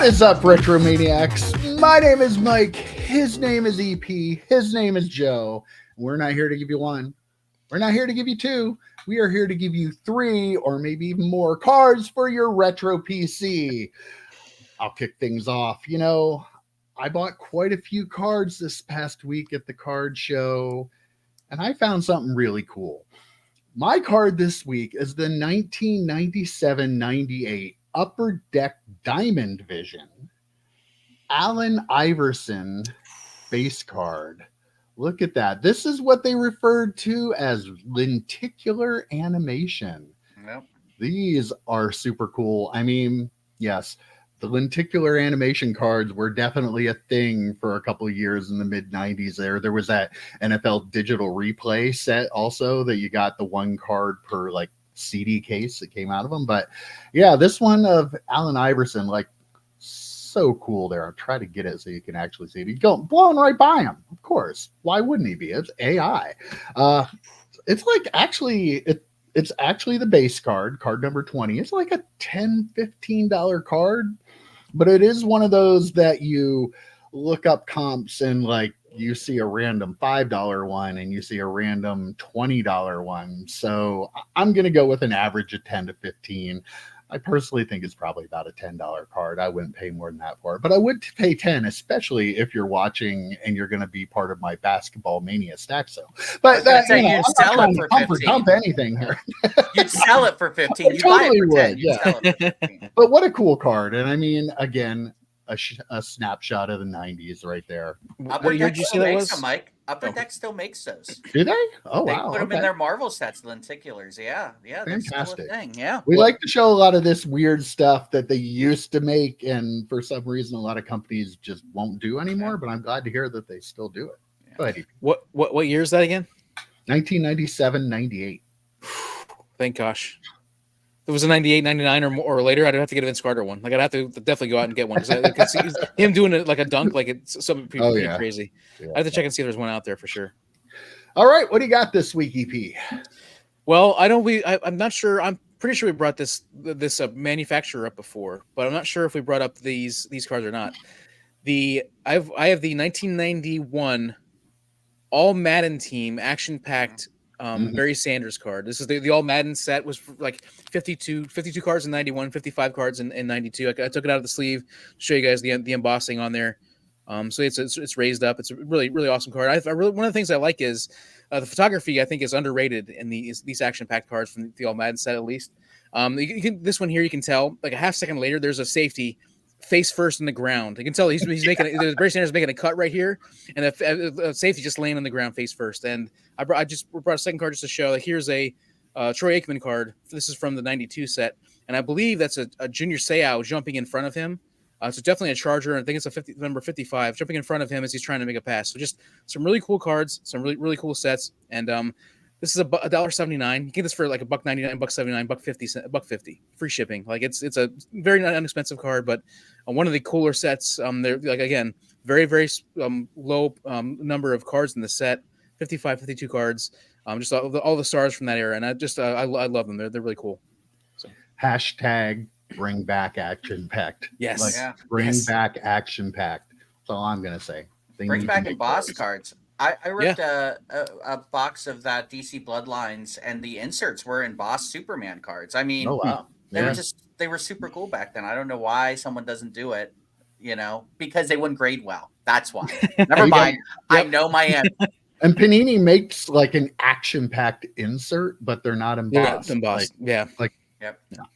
What is up, Retromaniacs? My name is Mike. His name is EP. His name is Joe. We're not here to give you one. We're not here to give you two. We are here to give you three or maybe even more cards for your retro PC. I'll kick things off. You know, I bought quite a few cards this past week at the card show, and I found something really cool. My card this week is the 1997-98 Upper Deck Diamond Vision Allen Iverson base card. Look at that. This is what they referred to as lenticular animation. Yep. These are super cool. I mean, yes, the lenticular animation cards were definitely a thing for a couple of years in the mid 90s. There was that NFL digital replay set also that you got the one card per like CD case that came out of them. But yeah, this one of Allen Iverson, like, so cool there. I'll try to get it so you can actually see it. He's going blowing right by him, of course. Why wouldn't he be? It's AI. It's like actually it's actually the base card number 20. It's like a $10-15 card, but it is one of those that you look up comps and like you see a random $5 one and you see a random $20 one. So I'm going to go with an average of 10 to 15. I personally think it's probably about a $10 card. I wouldn't pay more than that for it, but I would pay 10, especially if you're watching and you're going to be part of my Basketball Mania stack sale. But that, you know, you'd sell it for 15. Dump anything here. You'd sell it for 15. You Totally buy it for 10. would, You'd sell it for 15. But what a cool card. And I mean, again, a snapshot of the 90s right there. What year did you say that was? Mike. Upper Deck still makes those. Do they? Oh, They wow. put them in their Marvel sets, lenticulars. Yeah. They're still a Fantastic. thing. Yeah. We like to show a lot of this weird stuff that they used to make, and for some reason, a lot of companies just won't do anymore. But I'm glad to hear that they still do it. Yeah. Go ahead. What year is that again? 1997-98. Thank gosh. If it was a 98, 99 or more or later, I'd have to get a Vince Carter one. Like I'd have to definitely go out and get one because I could see him doing it like a dunk, like it's something pretty crazy. Yeah. I have to check and see if there's one out there for sure. All right, what do you got this week, EP? Well, I'm not sure. I'm pretty sure we brought this manufacturer up before, but I'm not sure if we brought up these cards or not. I have the 1991 All Madden Team action packed Barry Sanders card. This is the All Madden set was like 52 cards in 91, 55 cards in 92. I took it out of the sleeve to show you guys the embossing on there. So it's raised up. It's a really, really awesome card. One of the things I like is the photography. I think is underrated in these action packed cards from the All Madden set at least. This one here you can tell like a half second later there's a safety face first in the ground. You can tell he's making Barry Sanders making a cut right here, and the safety just laying on the ground face first. And I brought a second card just to show. Like here's a Troy Aikman card. This is from the 92 set, and I believe that's a Junior Seau jumping in front of him. So definitely a Charger, and I think it's number 55 jumping in front of him as he's trying to make a pass. So just some really cool cards, some really, really cool sets, and this is $1.79. You get this for like $1.99, $1.79, $1.50, $1.50 free shipping. Like it's a very inexpensive card, but one of the cooler sets. They're like again very, very low number of cards in the set, 55, 52 cards. Just all the stars from that era, and I love them. They're really cool. So Hashtag bring back action packed. Yes, like, bring back action packed. That's all I'm gonna say. Bring back emboss cards. I ripped a box of that DC Bloodlines, and the inserts were embossed Superman cards. I mean, oh wow, they were super cool back then. I don't know why someone doesn't do it. You know, because they wouldn't grade well. That's why. Never mind. I know my end. And Panini makes like an action-packed insert, but they're not embossed. Yep.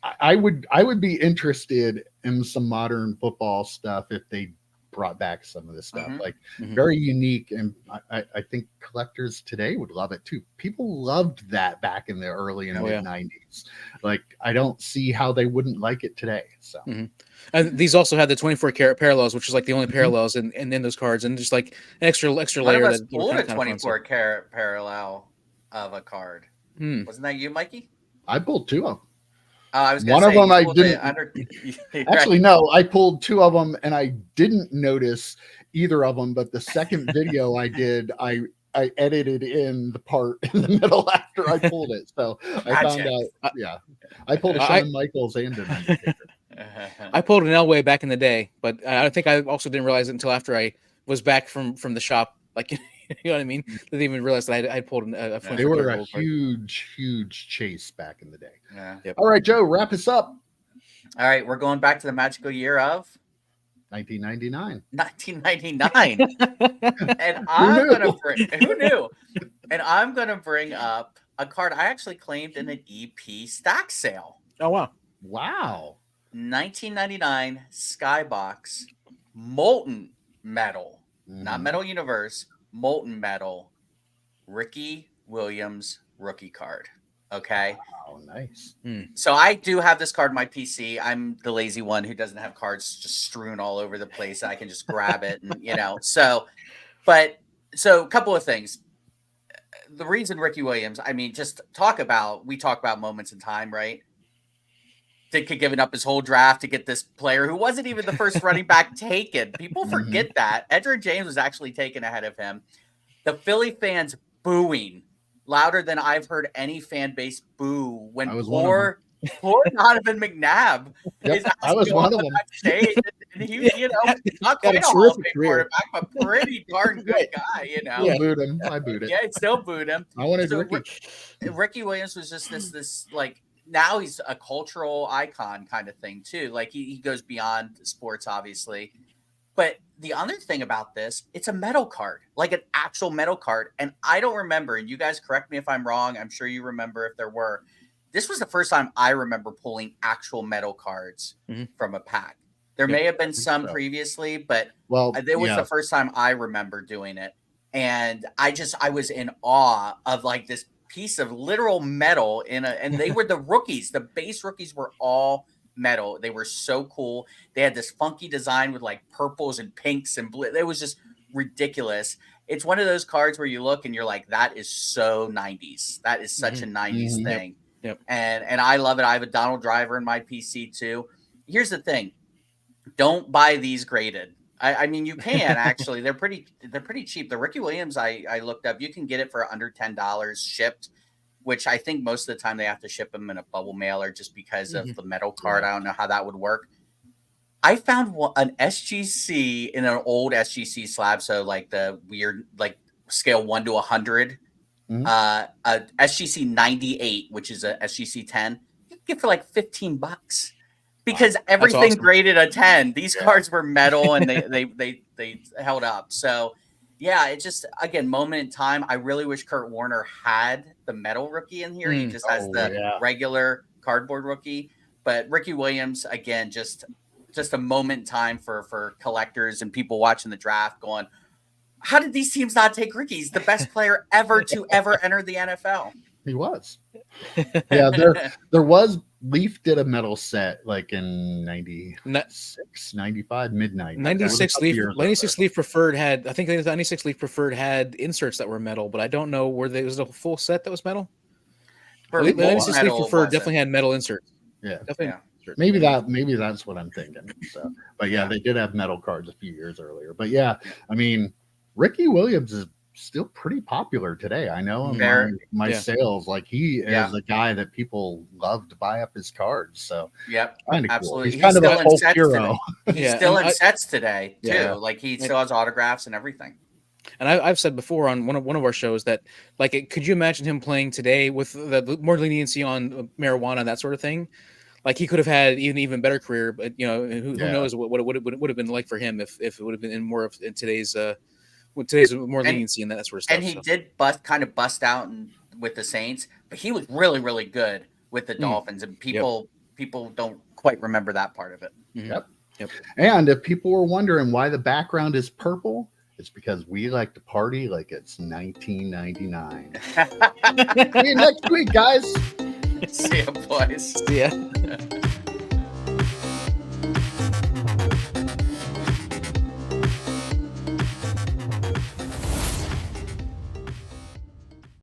I would be interested in some modern football stuff if they brought back some of this stuff. Very unique, and I think collectors today would love it too. People loved that back in the early and mid 90s. Like I don't see how they wouldn't like it today. So and these also had the 24 karat parallels, which is like the only parallels in those cards, and just like an extra layer. One of us pulled a 24 karat parallel of a card. Wasn't that you, Mikey? I pulled two of them. I was one of them I didn't. Actually, no, I pulled two of them and I didn't notice either of them. But the second video I did, I edited in the part in the middle after I pulled it. So I found out. I pulled a Shawn Michaels and an Undertaker. I pulled an Elway back in the day, but I think I also didn't realize it until after I was back from the shop. Like, you know what I mean? Didn't even realize that I pulled a They were a gold card. huge chase back in the day. Yeah. Yep. All right, Joe, wrap us up. All right, we're going back to the magical year of 1999. 1999. And I'm knew? gonna bring who knew? And I'm gonna bring up a card I actually claimed in an EP stack sale. Oh wow! Wow. 1999 Skybox Molten Metal, not Mhm. Metal Universe, Molten Metal, Ricky Williams rookie card. Okay. Oh, nice. So I do have this card in my PC. I'm the lazy one who doesn't have cards just strewn all over the place. I can just grab it and, so a couple of things. The reason Ricky Williams, I mean, we talk about moments in time, right? Ditka giving up his whole draft to get this player who wasn't even the first running back taken. People forget that. Edgerrin James was actually taken ahead of him. The Philly fans booing louder than I've heard any fan base boo when poor Donovan McNabb is I was one of them. Stage, and he, not quite a Hall of Fame quarterback, but pretty darn good guy, Yeah, I booed him. I booed it. Yeah, I still booed him. I wanted Ricky. Ricky Williams was just this like, now he's a cultural icon kind of thing too. Like he goes beyond sports, obviously. But the other thing about this, it's a metal card, like an actual metal card. And I don't remember, and you guys correct me if I'm wrong. I'm sure you remember if there were. This was the first time I remember pulling actual metal cards from a pack. There may have been some previously, but it was the first time I remember doing it. And I was in awe of like this piece of literal metal and they were the rookies. The base rookies were all metal. They were so cool. They had this funky design with like purples and pinks and blue. It was just ridiculous. It's one of those cards where you look and you're like, that is so 90s. That is such a 90s thing. Yep. And I love it. I have a Donald Driver in my PC too. Here's the thing. Don't buy these graded. I mean, you can actually. They're pretty cheap. The Ricky Williams I looked up, you can get it for under $10 shipped, which I think most of the time they have to ship them in a bubble mailer just because of the metal card. I don't know how that would work. I found an SGC in an old SGC slab, so like the weird like scale 1 to 100, a SGC 98, which is a SGC 10. You can get for like $15. Because everything graded a 10. These cards were metal and they held up. So, yeah, it just, again, moment in time. I really wish Kurt Warner had the metal rookie in here. He just has the regular cardboard rookie. But Ricky Williams, again, just a moment in time for collectors and people watching the draft going, how did these teams not take Ricky? He's the best player ever to ever enter the NFL. He was. Yeah, there was. Leaf did a metal set like in 96, 95, mid-90s. 96 Leaf Preferred had, I think 96 Leaf Preferred had inserts that were metal, but I don't know where there was a full set that was metal. 96 Leaf Preferred definitely had metal inserts. Yeah. Definitely. Yeah. Maybe that's what I'm thinking. So, but yeah, they did have metal cards a few years earlier. But yeah, I mean, Ricky Williams is still pretty popular today. I know in my sales, like he is a guy that people love to buy up his cards. So kind of absolutely. Cool. He's kind of a folk hero. He's still in sets today too. Like he still has autographs and everything. And I've said before on one of our shows that, like, could you imagine him playing today with the more leniency on marijuana and that sort of thing? Like he could have had even better career, but who knows what it would have been like for him if it would have been in more of in today's more leniency and that sort of stuff. And he did bust out with the Saints, but he was really, really good with the Dolphins, and people don't quite remember that part of it. Yep. And if people were wondering why the background is purple, it's because we like to party like it's 1999. See you next week, guys. See ya, boys. See ya.